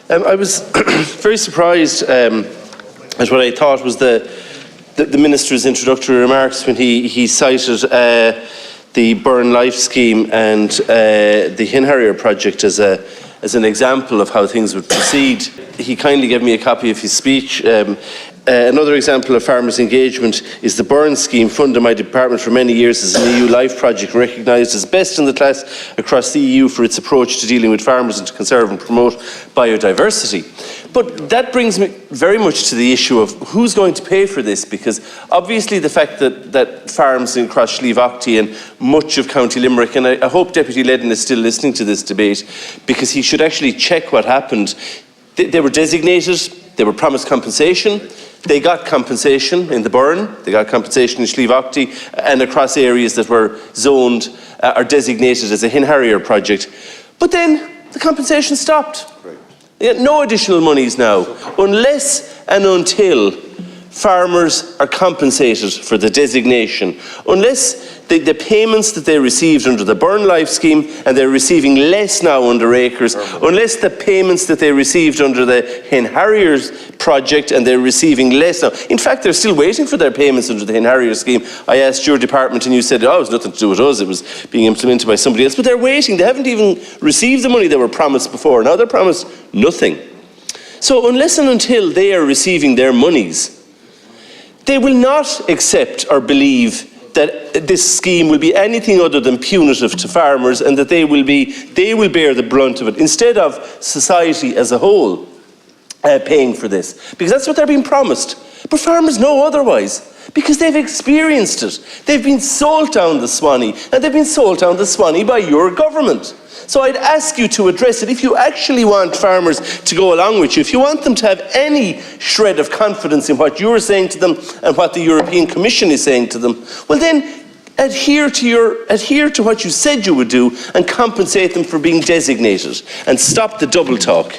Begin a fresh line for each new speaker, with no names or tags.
I was very surprised at what I thought was the Minister's introductory remarks when he cited the Burren Life scheme and the Harrier project as an example of how things would proceed. He kindly gave me a copy of his speech. Another example of farmers' engagement is the Burren scheme, funded by the department for many years as an EU LIFE project, recognised as best in the class across the EU for its approach to dealing with farmers and to conserve and promote biodiversity. But that brings me very much to the issue of who's going to pay for this, because obviously the fact that farms in Cross Slieve and much of County Limerick, and I hope Deputy Ledden is still listening to this debate, because he should actually check what happened. They were designated, they were promised compensation. They got compensation in the Burren, they got compensation in Slieve and across areas that were zoned or designated as a Harrier project. But then the compensation stopped. Right. They had no additional monies now, unless and until farmers are compensated for the designation, unless the payments that they received under the Burren Life scheme, and they're receiving less now under acres, unless the payments that they received under the Harrier project, and they're receiving less now. In fact, they're still waiting for their payments under the Harrier scheme. I asked your department and you said, oh, it was nothing to do with us, it was being implemented by somebody else. But they're waiting, they haven't even received the money they were promised before. Now they're promised nothing. So unless and until they are receiving their monies, they will not accept or believe that this scheme will be anything other than punitive to farmers, and that they will bear the brunt of it, instead of society as a whole paying for this. Because that's what they're being promised. But farmers know otherwise, because they've experienced it. They've been sold down the Swanee, and they've been sold down the Swanee by your government. So I'd ask you to address it. If you actually want farmers to go along with you, if you want them to have any shred of confidence in what you're saying to them and what the European Commission is saying to them, well then adhere to what you said you would do and compensate them for being designated, and stop the double talk.